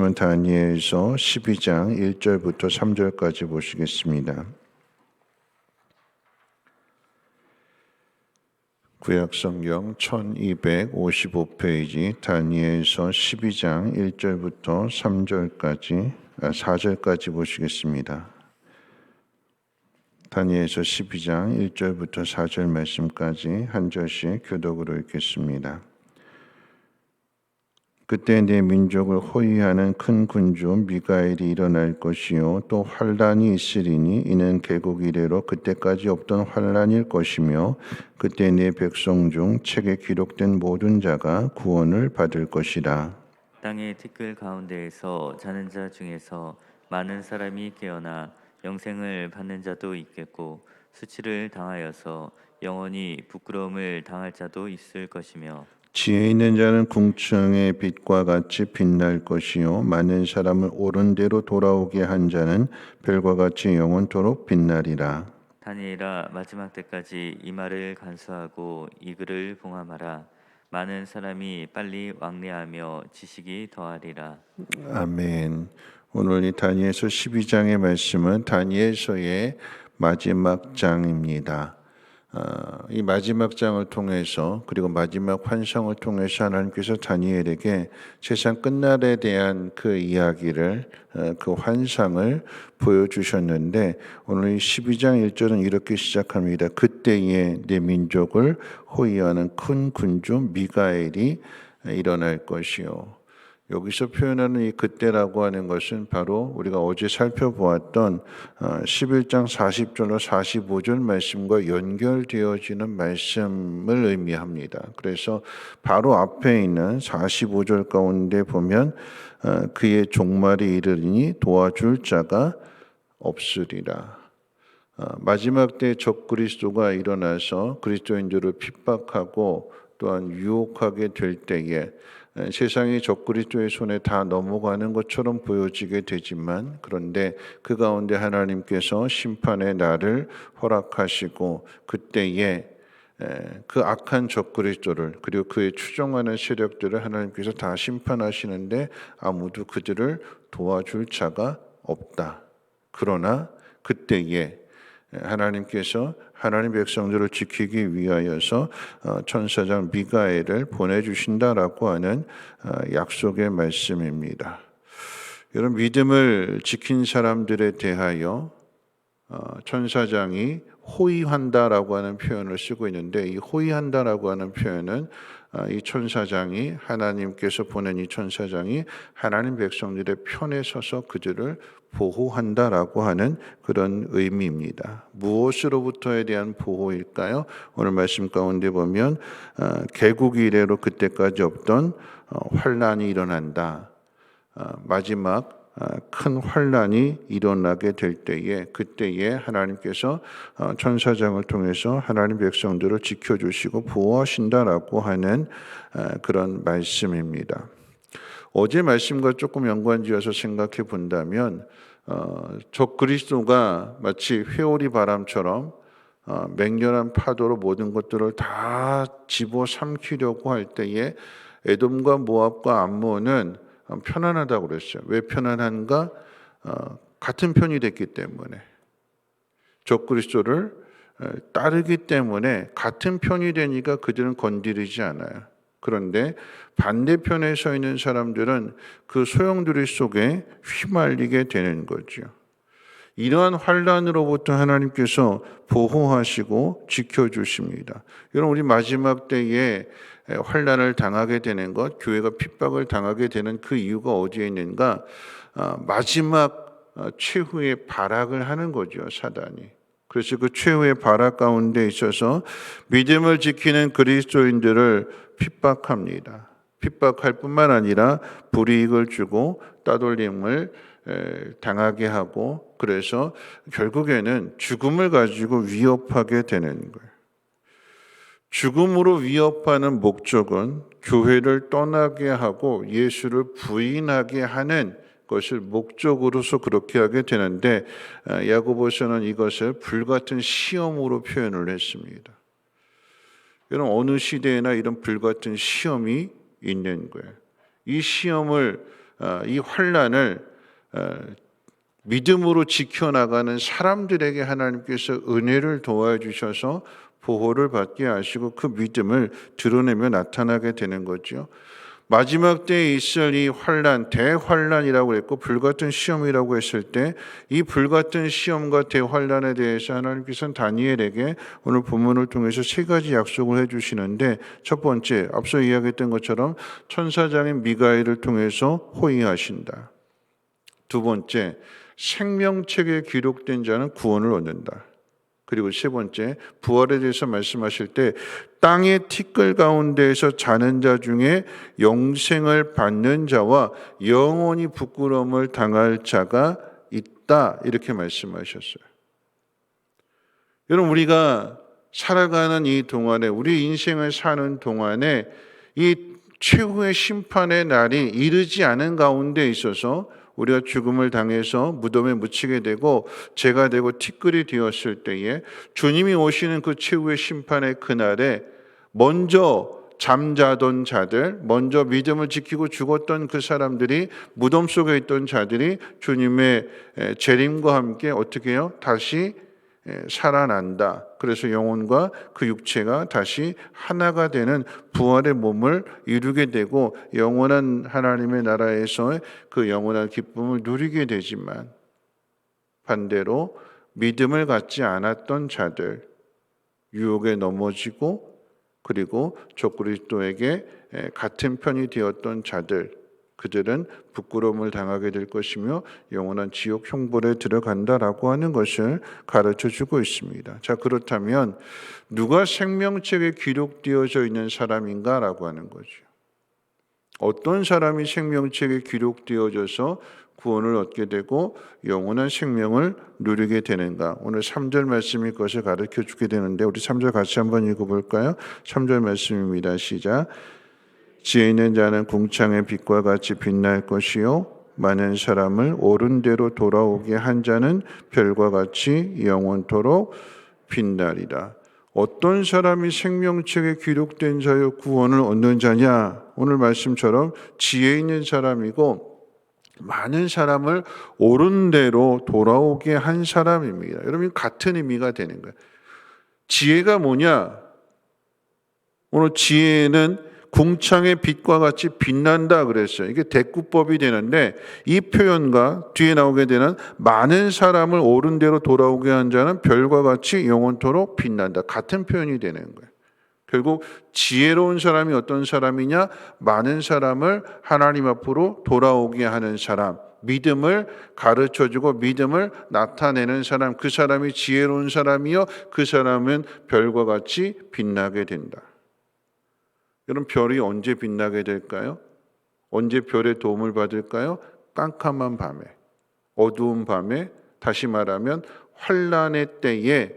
말씀은 다니엘서 12장 1절부터 3절까지 보시겠습니다. 구약성경 1255페이지 다니엘서 12장 1절부터 4절까지 보시겠습니다. 다니엘서 12장 1절부터 4절 말씀까지 한 절씩 교독으로 읽겠습니다. 그때 내 민족을 호위하는 큰 군주 미가엘이 일어날 것이요 또 환란이 있으리니 이는 개국 이래로 그때까지 없던 환란일 것이며 그때 내 백성 중 책에 기록된 모든 자가 구원을 받을 것이라. 땅의 티끌 가운데에서 자는 자 중에서 많은 사람이 깨어나 영생을 받는 자도 있겠고 수치를 당하여서 영원히 부끄러움을 당할 자도 있을 것이며 지혜 있는 자는 궁창의 빛과 같이 빛날 것이요 많은 사람을 옳은 대로 돌아오게 한 자는 별과 같이 영원토록 빛나리라. 다니엘아 마지막 때까지 이 말을 간수하고 이 글을 봉함하라. 많은 사람이 빨리 왕래하며 지식이 더하리라. 아멘. 오늘 이 다니엘서 12장의 말씀은 다니엘서의 마지막 장입니다. 이 마지막 장을 통해서 그리고 마지막 환상을 통해서 하나님께서 다니엘에게 세상 끝날에 대한 그 이야기를 그 환상을 보여주셨는데 오늘 이 12장 1절은 이렇게 시작합니다. 그때에 내 민족을 호위하는 큰 군주 미가엘이 일어날 것이요. 여기서 표현하는 이 그때라고 하는 것은 바로 우리가 어제 살펴보았던 11장 40절로 45절 말씀과 연결되어지는 말씀을 의미합니다. 그래서 바로 앞에 있는 45절 가운데 보면 그의 종말이 이르리니 도와줄 자가 없으리라. 마지막 때 적그리스도가 일어나서 그리스도인들을 핍박하고 또한 유혹하게 될 때에 세상이 적그리스도의 손에 다 넘어가는 것처럼 보여지게 되지만 그런데 그 가운데 하나님께서 심판의 날을 허락하시고 그때에 그 악한 적그리스도를 그리고 그의 추종하는 세력들을 하나님께서 다 심판하시는데 아무도 그들을 도와줄 자가 없다. 그러나 그때에 하나님께서 하나님 백성들을 지키기 위하여서 천사장 미가엘을 보내주신다라고 하는 약속의 말씀입니다. 여러분 믿음을 지킨 사람들에 대하여 천사장이 호위한다라고 하는 표현을 쓰고 있는데 이 호위한다라고 하는 표현은 이 천사장이 하나님께서 보낸 이 천사장이 하나님 백성들의 편에 서서 그들을 보호한다라고 하는 그런 의미입니다. 무엇으로부터에 대한 보호일까요? 오늘 말씀 가운데 보면 개국 이래로 그때까지 없던 환란이 일어난다. 마지막 큰 환란이 일어나게 될 때에 그때에 하나님께서 천사장을 통해서 하나님 백성들을 지켜주시고 보호하신다라고 하는 그런 말씀입니다. 어제 말씀과 조금 연관지어서 생각해 본다면 적그리스도가 마치 회오리 바람처럼 맹렬한 파도로 모든 것들을 다 집어삼키려고 할 때에 에돔과 모압과 암몬은 편안하다고 그랬어요. 왜 편안한가? 같은 편이 됐기 때문에 적그리스도를 따르기 때문에 같은 편이 되니까 그들은 건드리지 않아요. 그런데 반대편에 서 있는 사람들은 그 소용돌이 속에 휘말리게 되는 거죠. 이러한 환란으로부터 하나님께서 보호하시고 지켜주십니다. 여러분 우리 마지막 때에 환란을 당하게 되는 것, 교회가 핍박을 당하게 되는 그 이유가 어디에 있는가? 마지막 최후의 발악을 하는 거죠, 사단이. 그래서 그 최후의 발악 가운데 있어서 믿음을 지키는 그리스도인들을 핍박합니다. 핍박할 뿐만 아니라 불이익을 주고 따돌림을 당하게 하고 그래서 결국에는 죽음을 가지고 위협하게 되는 거예요. 죽음으로 위협하는 목적은 교회를 떠나게 하고 예수를 부인하게 하는 것을 목적으로서 그렇게 하게 되는데 야고보서는 이것을 불같은 시험으로 표현을 했습니다. 여러분 어느 시대에나 이런 불같은 시험이 있는 거예요. 이 시험을 이 환난을 믿음으로 지켜나가는 사람들에게 하나님께서 은혜를 도와주셔서 보호를 받게 하시고 그 믿음을 드러내며 나타나게 되는 거죠. 마지막 때에 있을 이 환난, 대환난이라고 했고 불같은 시험이라고 했을 때 이 불같은 시험과 대환난에 대해서 하나님께서는 다니엘에게 오늘 본문을 통해서 세 가지 약속을 해주시는데, 첫 번째, 앞서 이야기했던 것처럼 천사장인 미가엘을 통해서 호의하신다. 두 번째, 생명책에 기록된 자는 구원을 얻는다. 그리고 세 번째, 부활에 대해서 말씀하실 때 땅의 티끌 가운데에서 자는 자 중에 영생을 받는 자와 영원히 부끄러움을 당할 자가 있다, 이렇게 말씀하셨어요. 여러분, 우리가 살아가는 이 동안에, 우리 인생을 사는 동안에 이 최후의 심판의 날이 이르지 않은 가운데 있어서 우리가 죽음을 당해서 무덤에 묻히게 되고 죄가 되고 티끌이 되었을 때에 주님이 오시는 그 최후의 심판의 그날에 먼저 잠자던 자들, 먼저 믿음을 지키고 죽었던 그 사람들이, 무덤 속에 있던 자들이 주님의 재림과 함께 어떻게 해요? 다시 살아난다. 그래서 영혼과 그 육체가 다시 하나가 되는 부활의 몸을 이루게 되고 영원한 하나님의 나라에서 그 영원한 기쁨을 누리게 되지만, 반대로 믿음을 갖지 않았던 자들, 유혹에 넘어지고 그리고 적그리스도에게 같은 편이 되었던 자들, 그들은 부끄러움을 당하게 될 것이며 영원한 지옥 형벌에 들어간다라고 하는 것을 가르쳐주고 있습니다. 자, 그렇다면 누가 생명책에 기록되어져 있는 사람인가라고 하는 거죠. 어떤 사람이 생명책에 기록되어져서 구원을 얻게 되고 영원한 생명을 누리게 되는가? 오늘 3절 말씀이 그것을 가르쳐주게 되는데 우리 3절 같이 한번 읽어볼까요? 3절 말씀입니다. 시작. 지혜 있는 자는 궁창의 빛과 같이 빛날 것이요 많은 사람을 옳은 대로 돌아오게 한 자는 별과 같이 영원토록 빛나리라. 어떤 사람이 생명책에 기록된 자여 구원을 얻는 자냐? 오늘 말씀처럼 지혜 있는 사람이고 많은 사람을 옳은 대로 돌아오게 한 사람입니다. 여러분, 같은 의미가 되는 거예요. 지혜가 뭐냐? 오늘 지혜는 궁창의 빛과 같이 빛난다 그랬어요. 이게 대꾸법이 되는데 이 표현과 뒤에 나오게 되는 많은 사람을 옳은 대로 돌아오게 한 자는 별과 같이 영원토록 빛난다. 같은 표현이 되는 거예요. 결국 지혜로운 사람이 어떤 사람이냐? 많은 사람을 하나님 앞으로 돌아오게 하는 사람, 믿음을 가르쳐주고 믿음을 나타내는 사람, 그 사람이 지혜로운 사람이요 그 사람은 별과 같이 빛나게 된다. 여러분, 별이 언제 빛나게 될까요? 언제 별의 도움을 받을까요? 깜깜한 밤에, 어두운 밤에, 다시 말하면 환난의 때에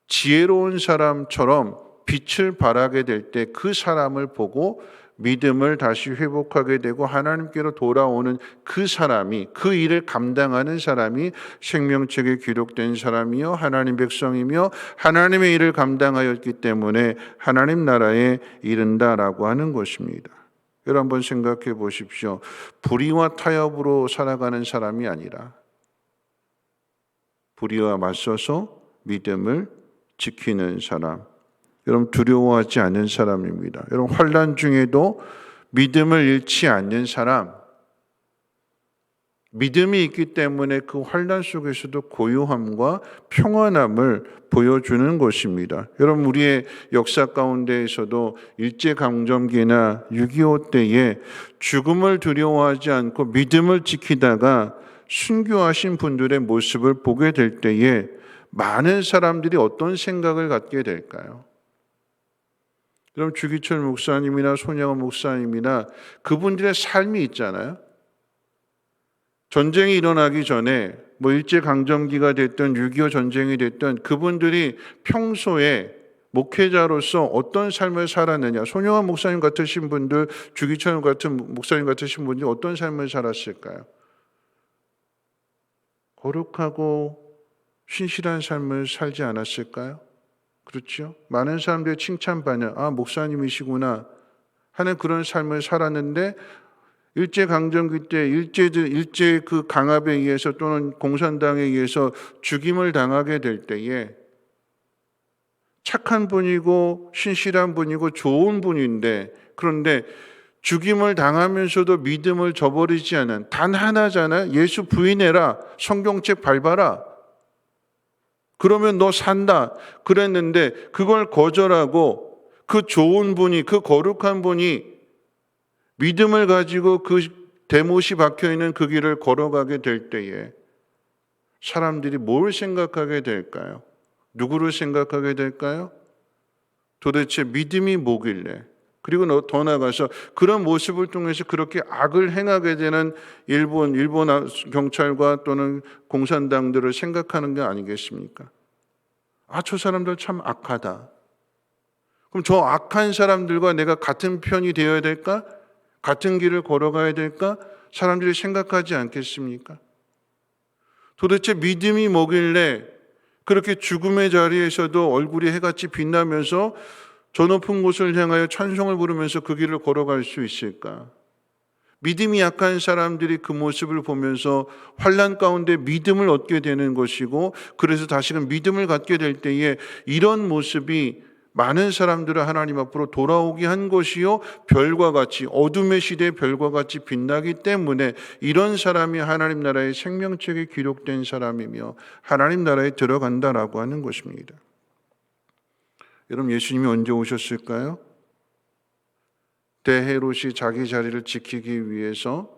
지혜로운 사람처럼 빛을 발하게 될 때 그 사람을 보고 믿음을 다시 회복하게 되고 하나님께로 돌아오는 그 사람이, 그 일을 감당하는 사람이 생명책에 기록된 사람이요 하나님 백성이며 하나님의 일을 감당하였기 때문에 하나님 나라에 이른다라고 하는 것입니다. 여러분, 한번 생각해 보십시오. 불의와 타협으로 살아가는 사람이 아니라 불의와 맞서서 믿음을 지키는 사람, 여러분, 두려워하지 않는 사람입니다. 여러분, 환난 중에도 믿음을 잃지 않는 사람, 믿음이 있기 때문에 그 환난 속에서도 고요함과 평안함을 보여주는 것입니다. 여러분, 우리의 역사 가운데에서도 일제강점기나 6.25 때에 죽음을 두려워하지 않고 믿음을 지키다가 순교하신 분들의 모습을 보게 될 때에 많은 사람들이 어떤 생각을 갖게 될까요? 여러분, 주기철 목사님이나 손영원 목사님이나 그분들의 삶이 있잖아요. 전쟁이 일어나기 전에 일제강점기가 됐든 6.25 전쟁이 됐든 그분들이 평소에 목회자로서 어떤 삶을 살았느냐. 손영원 목사님 같으신 분들, 주기철 같은 목사님 같으신 분들이 어떤 삶을 살았을까요? 거룩하고 신실한 삶을 살지 않았을까요? 그렇죠? 많은 사람들이 칭찬받는 목사님이시구나 하는 그런 삶을 살았는데 일제강점기 때 일제 그 강압에 의해서 또는 공산당에 의해서 죽임을 당하게 될 때에 착한 분이고 신실한 분이고 좋은 분인데, 그런데 죽임을 당하면서도 믿음을 저버리지 않은 단 하나잖아요. 예수 부인해라. 성경책 밟아라. 그러면 너 산다. 그랬는데 그걸 거절하고 그 좋은 분이, 그 거룩한 분이 믿음을 가지고 그 대못이 박혀있는 그 길을 걸어가게 될 때에 사람들이 뭘 생각하게 될까요? 누구를 생각하게 될까요? 도대체 믿음이 뭐길래? 그리고 더 나아가서 그런 모습을 통해서 그렇게 악을 행하게 되는 일본 경찰과 또는 공산당들을 생각하는 게 아니겠습니까? 아, 저 사람들 참 악하다. 그럼 저 악한 사람들과 내가 같은 편이 되어야 될까? 같은 길을 걸어가야 될까? 사람들이 생각하지 않겠습니까? 도대체 믿음이 뭐길래 그렇게 죽음의 자리에서도 얼굴이 해같이 빛나면서 저 높은 곳을 향하여 찬송을 부르면서 그 길을 걸어갈 수 있을까? 믿음이 약한 사람들이 그 모습을 보면서 환난 가운데 믿음을 얻게 되는 것이고, 그래서 다시금 믿음을 갖게 될 때에 이런 모습이 많은 사람들을 하나님 앞으로 돌아오게 한 것이요, 별과 같이, 어둠의 시대의 별과 같이 빛나기 때문에 이런 사람이 하나님 나라의 생명책에 기록된 사람이며 하나님 나라에 들어간다라고 하는 것입니다. 여러분, 예수님이 언제 오셨을까요? 대헤롯이 자기 자리를 지키기 위해서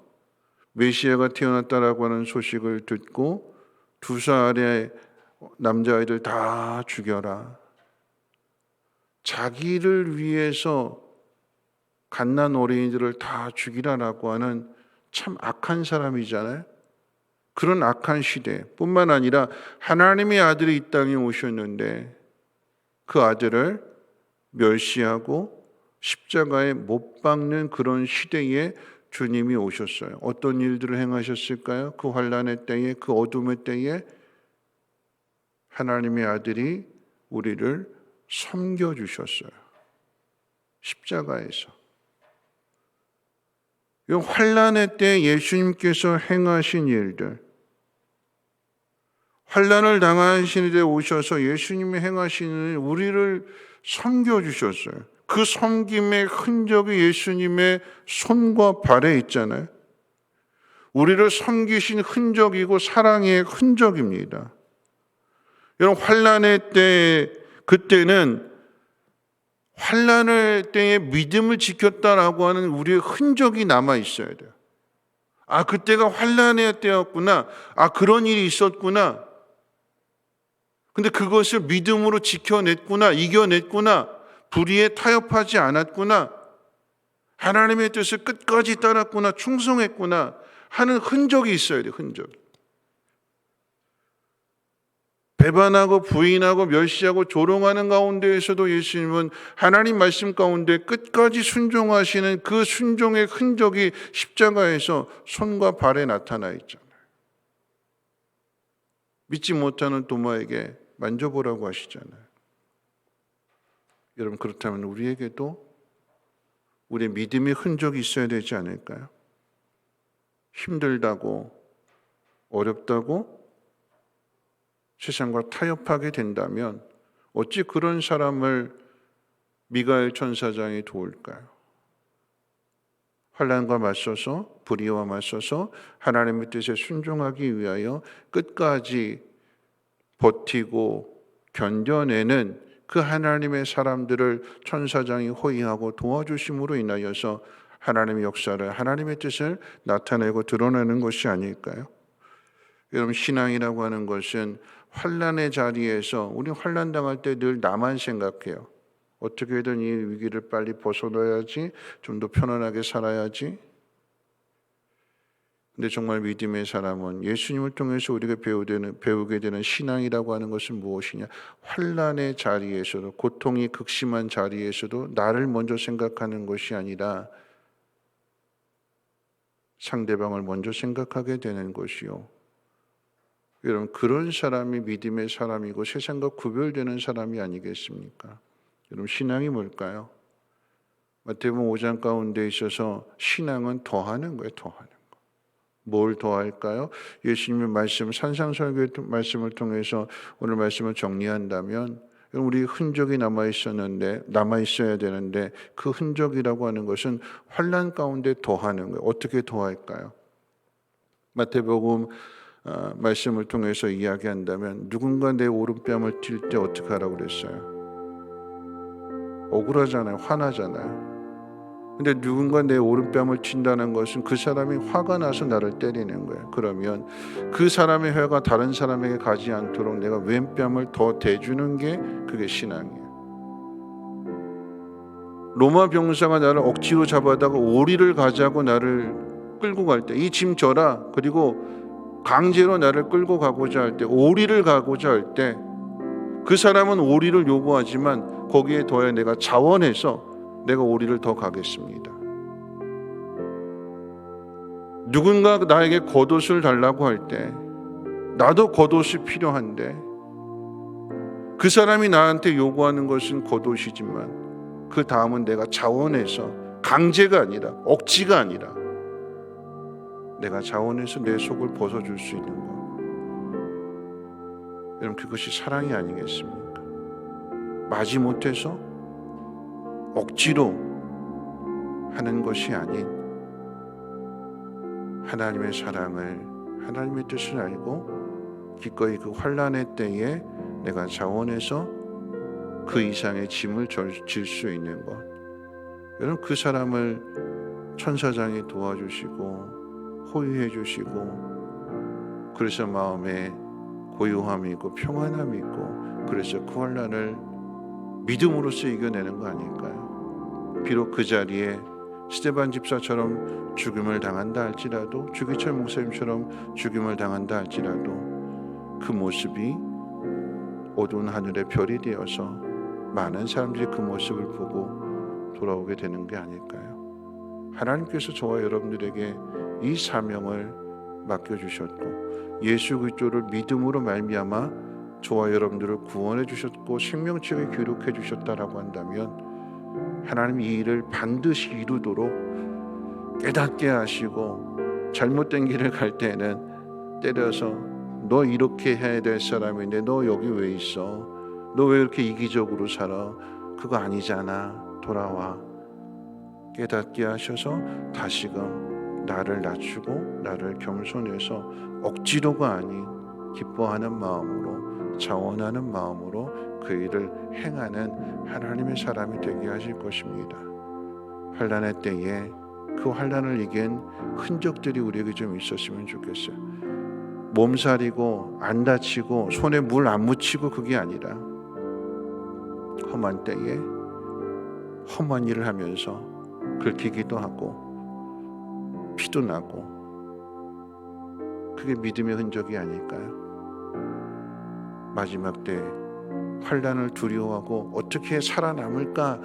메시아가 태어났다라고 하는 소식을 듣고 2살의 남자아이들 다 죽여라. 자기를 위해서 갓난 어린이들을 다 죽이라라고 하는 참 악한 사람이잖아요. 그런 악한 시대뿐만 아니라 하나님의 아들이 이 땅에 오셨는데 그 아들을 멸시하고 십자가에 못 박는 그런 시대에 주님이 오셨어요. 어떤 일들을 행하셨을까요? 그 환난의 때에, 그 어둠의 때에 하나님의 아들이 우리를 섬겨주셨어요. 십자가에서. 이 환난의 때 예수님께서 행하신 일들, 환난을 당하신 데 오셔서 예수님이 행하신 일, 우리를 섬겨주셨어요. 그 섬김의 흔적이 예수님의 손과 발에 있잖아요. 우리를 섬기신 흔적이고 사랑의 흔적입니다. 여러분, 환난의 때, 그때는 환난의 때에 믿음을 지켰다라고 하는 우리의 흔적이 남아 있어야 돼요. 아, 그때가 환난의 때였구나. 아, 그런 일이 있었구나. 근데 그것을 믿음으로 지켜냈구나, 이겨냈구나, 불의에 타협하지 않았구나, 하나님의 뜻을 끝까지 따랐구나, 충성했구나 하는 흔적이 있어야 돼요. 흔적. 배반하고 부인하고 멸시하고 조롱하는 가운데에서도 예수님은 하나님 말씀 가운데 끝까지 순종하시는 그 순종의 흔적이 십자가에서 손과 발에 나타나 있잖아요. 믿지 못하는 도마에게 만져보라고 하시잖아요. 여러분, 그렇다면 우리에게도 우리의 믿음의 흔적이 있어야 되지 않을까요? 힘들다고, 어렵다고 세상과 타협하게 된다면 어찌 그런 사람을 미가엘 천사장이 도울까요? 환난과 맞서서, 불의와 맞서서 하나님의 뜻에 순종하기 위하여 끝까지 버티고 견뎌내는 그 하나님의 사람들을 천사장이 호위하고 도와주심으로 인하여서 하나님의 역사를, 하나님의 뜻을 나타내고 드러내는 것이 아닐까요? 여러분, 신앙이라고 하는 것은 환난의 자리에서, 우리 환난 당할 때 늘 나만 생각해요. 어떻게든 이 위기를 빨리 벗어나야지, 좀 더 편안하게 살아야지. 근데 정말 믿음의 사람은 예수님을 통해서 우리가 배우게 되는 신앙이라고 하는 것은 무엇이냐? 환난의 자리에서도, 고통이 극심한 자리에서도 나를 먼저 생각하는 것이 아니라 상대방을 먼저 생각하게 되는 것이요. 여러분, 그런 사람이 믿음의 사람이고 세상과 구별되는 사람이 아니겠습니까? 여러분, 신앙이 뭘까요? 마태복음 5장 가운데 있어서 신앙은 더하는 거예요. 더하는 거. 뭘 더할까요? 예수님의 말씀, 산상설교의 말씀을 통해서 오늘 말씀을 정리한다면 우리 흔적이 남아있어야 되는데 그 흔적이라고 하는 것은 환난 가운데 더하는 거예요. 어떻게 더할까요? 마태복음 말씀을 통해서 이야기한다면 누군가 내 오른뺨을 튈 때 어떻게 하라고 그랬어요? 억울하잖아요. 화나잖아요. 근데 누군가 내 오른뺨을 친다는 것은 그 사람이 화가 나서 나를 때리는 거예요. 그러면 그 사람의 회가 다른 사람에게 가지 않도록 내가 왼뺨을 더 대주는 게 그게 신앙이에요. 로마 병사가 나를 억지로 잡아다가 오리를 가자고 나를 끌고 갈 때 이 짐 져라, 그리고 강제로 나를 끌고 가고자 할 때, 오리를 가고자 할 때 그 사람은 오리를 요구하지만 거기에 더해 내가 자원해서 내가 오리를 더 가겠습니다. 누군가 나에게 겉옷을 달라고 할 때 나도 겉옷이 필요한데 그 사람이 나한테 요구하는 것은 겉옷이지만 그 다음은 내가 자원해서, 강제가 아니라 억지가 아니라 내가 자원해서 내 속을 벗어줄 수 있는 것. 여러분, 그것이 사랑이 아니겠습니까? 마지못해서 억지로 하는 것이 아닌 하나님의 사랑을, 하나님의 뜻을 알고 기꺼이 그 환난의 때에 내가 자원해서 그 이상의 짐을 질 수 있는 것. 여러분, 그 사람을 천사장이 도와주시고 호위해 주시고, 그래서 마음에 고요함이 있고 평안함이 있고, 그래서 그 환난을 믿음으로써 이겨내는 거 아닐까요? 비록 그 자리에 스데반 집사처럼 죽임을 당한다 할지라도, 주기철 목사님처럼 죽임을 당한다 할지라도 그 모습이 어두운 하늘의 별이 되어서 많은 사람들이 그 모습을 보고 돌아오게 되는 게 아닐까요? 하나님께서 저와 여러분들에게 이 사명을 맡겨주셨고 예수 그리스도를 믿음으로 말미암아 저와 여러분들을 구원해 주셨고 생명책에 기록해 주셨다라고 한다면 하나님이 이 일을 반드시 이루도록 깨닫게 하시고, 잘못된 길을 갈 때는 때려서 너 이렇게 해야 될 사람인데 너 여기 왜 있어? 너 왜 이렇게 이기적으로 살아? 그거 아니잖아. 돌아와. 깨닫게 하셔서 다시금 나를 낮추고 나를 겸손해서 억지로가 아닌 기뻐하는 마음으로, 자원하는 마음으로 그 일을 행하는 하나님의 사람이 되게 하실 것입니다. 환난의 때에 그 환난을 이긴 흔적들이 우리에게 좀 있었으면 좋겠어요. 몸살이고 안 다치고 손에 물 안 묻히고 그게 아니라 험한 때에 험한 일을 하면서 긁히기도 하고 피도 나고, 그게 믿음의 흔적이 아닐까요? 마지막 때 환난을 두려워하고 어떻게 살아남을까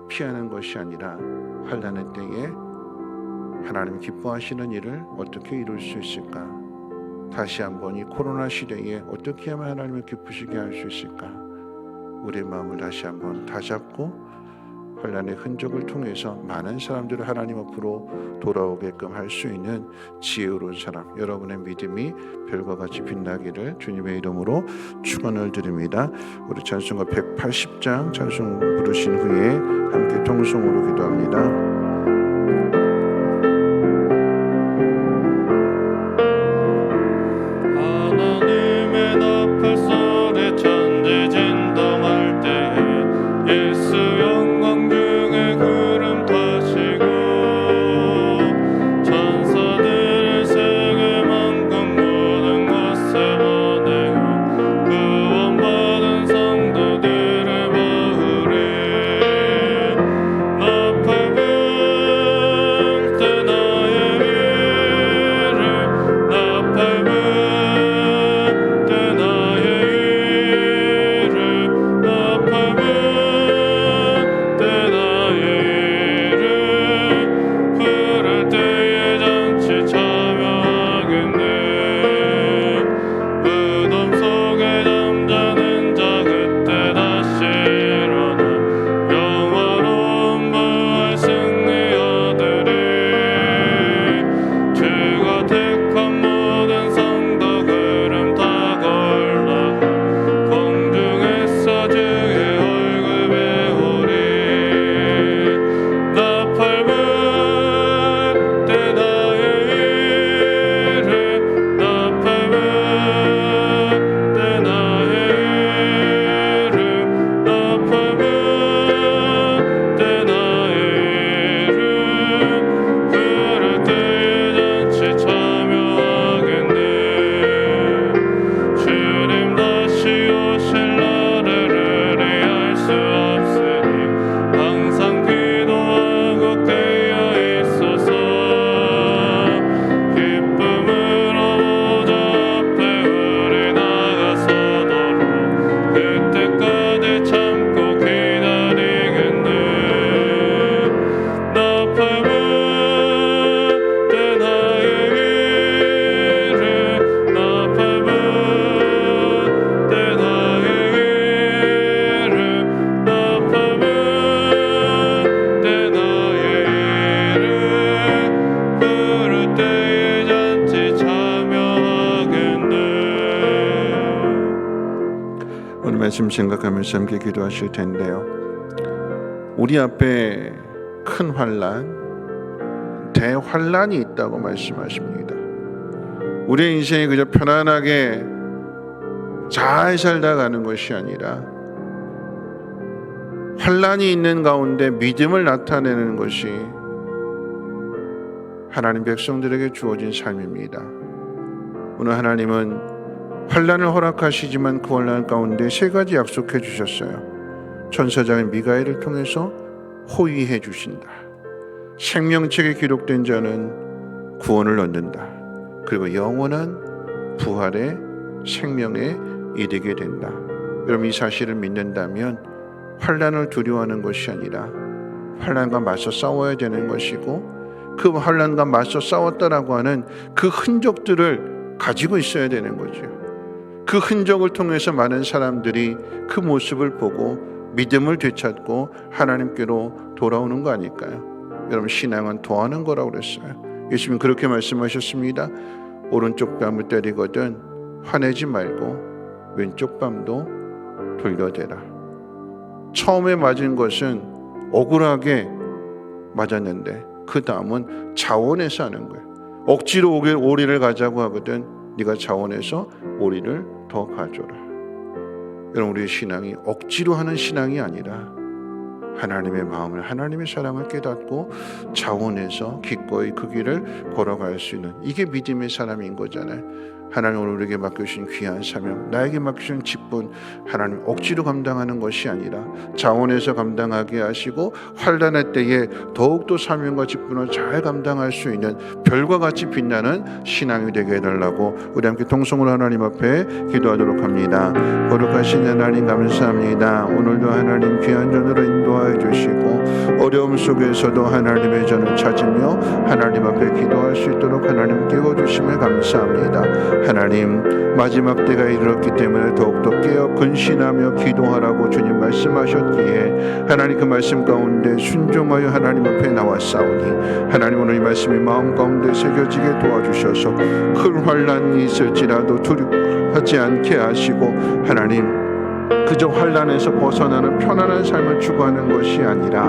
피하는 것이 아니라 환난의 때에 하나님 기뻐하시는 일을 어떻게 이룰 수 있을까? 다시 한번 이 코로나 시대에 어떻게 하면 하나님을 기쁘시게 할 수 있을까? 우리의 마음을 다시 한번 다잡고 환난의 흔적을 통해서 많은 사람들을 하나님 앞으로 돌아오게끔 할 수 있는 지혜로운 사람, 여러분의 믿음이 별과 같이 빛나기를 주님의 이름으로 축원을 드립니다. 우리 찬송가 180장 찬송 부르신 후에 함께 통성으로 기도합니다. 나팔 말씀 생각하면서 함께 기도하실 텐데요. 우리 앞에 큰 환난, 대환난이 있다고 말씀하십니다. 우리의 인생이 그저 편안하게 잘 살다 가는 것이 아니라 환난이 있는 가운데 믿음을 나타내는 것이 하나님 백성들에게 주어진 삶입니다. 오늘 하나님은 환난을 허락하시지만 그 환난 가운데 세 가지 약속해 주셨어요. 천사장인 미가엘을 통해서 호위해 주신다. 생명책에 기록된 자는 구원을 얻는다. 그리고 영원한 부활의 생명에 이르게 된다. 여러분, 이 사실을 믿는다면 환난을 두려워하는 것이 아니라 환난과 맞서 싸워야 되는 것이고, 그 환난과 맞서 싸웠다라고 하는 그 흔적들을 가지고 있어야 되는 거죠. 그 흔적을 통해서 많은 사람들이 그 모습을 보고 믿음을 되찾고 하나님께로 돌아오는 거 아닐까요? 여러분, 신앙은 더하는 거라고 그랬어요. 예수님 그렇게 말씀하셨습니다. 오른쪽 뺨을 때리거든 화내지 말고 왼쪽 뺨도 돌려대라. 처음에 맞은 것은 억울하게 맞았는데 그 다음은 자원해서 하는 거예요. 억지로 오리를 가자고 하거든 네가 자원해서 오리를 더 가져라. 여러분, 우리의 신앙이 억지로 하는 신앙이 아니라 하나님의 마음을, 하나님의 사랑을 깨닫고 자원해서 기꺼이 그 길을 걸어갈 수 있는, 이게 믿음의 사람인 거잖아요. 하나님 오늘 우리에게 맡겨주신 귀한 사명, 나에게 맡겨주신 직분, 하나님 억지로 감당하는 것이 아니라 자원해서 감당하게 하시고 환난의 때에 더욱더 사명과 직분을 잘 감당할 수 있는 별과 같이 빛나는 신앙이 되게 해달라고 우리 함께 통성으로 하나님 앞에 기도하도록 합니다. 거룩하신 하나님 감사합니다. 오늘도 하나님 귀한 전으로 인도하여 주시고 어려움 속에서도 하나님의 전을 찾으며 하나님 앞에 기도할 수 있도록 하나님 깨워주심을 감사합니다. 하나님, 마지막 때가 이르렀기 때문에 더욱더 깨어 근신하며 기도하라고 주님 말씀하셨기에 하나님 그 말씀 가운데 순종하여 하나님 앞에 나왔사오니 하나님 오늘 이 말씀이 마음 가운데 새겨지게 도와주셔서 큰 환난이 있을지라도 두려워하지 않게 하시고 하나님 그저 환난에서 벗어나는 편안한 삶을 추구하는 것이 아니라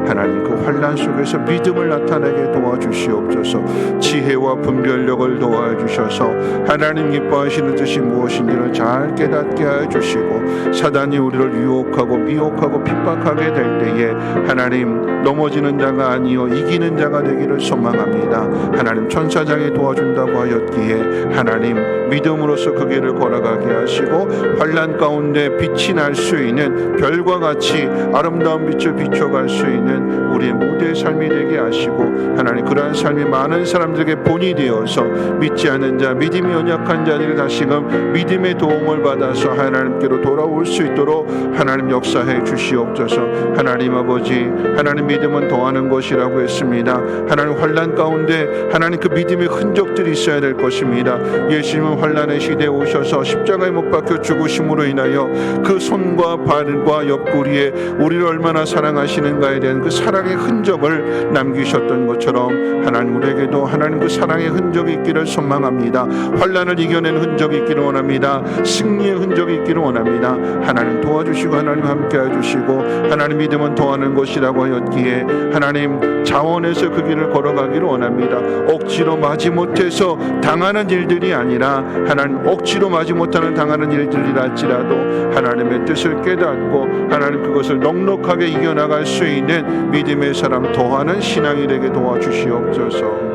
하나님 그 환난 속에서 믿음을 나타내게 도와주시옵소서. 지혜와 분별력을 도와주셔서 하나님 기뻐하시는 뜻이 무엇인지를 잘 깨닫게 해주시고 사단이 우리를 유혹하고 미혹하고 핍박하게 될 때에 하나님 넘어지는 자가 아니요 이기는 자가 되기를 소망합니다. 하나님 천사장이 도와준다고 하였기에 하나님 믿음으로써 그 길을 걸어가게 하시고 환난 가운데 빛이 날 수 있는 별과 같이 아름다운 빛을 비춰갈 수 있는 우리의 모두의 삶이 되게 하시고 하나님 그러한 삶이 많은 사람들에게 본이 되어서 믿지 않는 자, 믿음이 연약한 자들이 다시금 믿음의 도움을 받아서 하나님께로 돌아올 수 있도록 하나님 역사해 주시옵소서. 하나님 아버지, 하나님 믿음은 더하는 것이라고 했습니다. 하나님 환난 가운데 하나님 그 믿음의 흔적들이 있어야 될 것입니다. 예수님은 환난의 시대에 오셔서 십자가에 못 박혀 죽으심으로 인하여 그 손과 발과 옆구리에 우리를 얼마나 사랑하시는가에 대한 그 사랑의 흔적을 남기셨던 것처럼 하나님 우리에게도 하나님 그 사랑의 흔적이 있기를 소망합니다. 환난을 이겨낸 흔적이 있기를 원합니다. 승리의 흔적이 있기를 원합니다. 하나님 도와주시고 하나님 함께해 주시고 하나님 믿음은 더하는 것이라고 하였기에 하나님 자원해서 그 길을 걸어가기를 원합니다. 억지로 마지못해서 당하는 일들이 아니라 하나님 억지로 마지못하는 당하는 일들이랄지라도 하나님의 뜻을 깨닫고 하나님 그것을 넉넉하게 이겨나갈 수 있는 믿음의 사람 더하는 신앙이 되게 도와주시옵소서.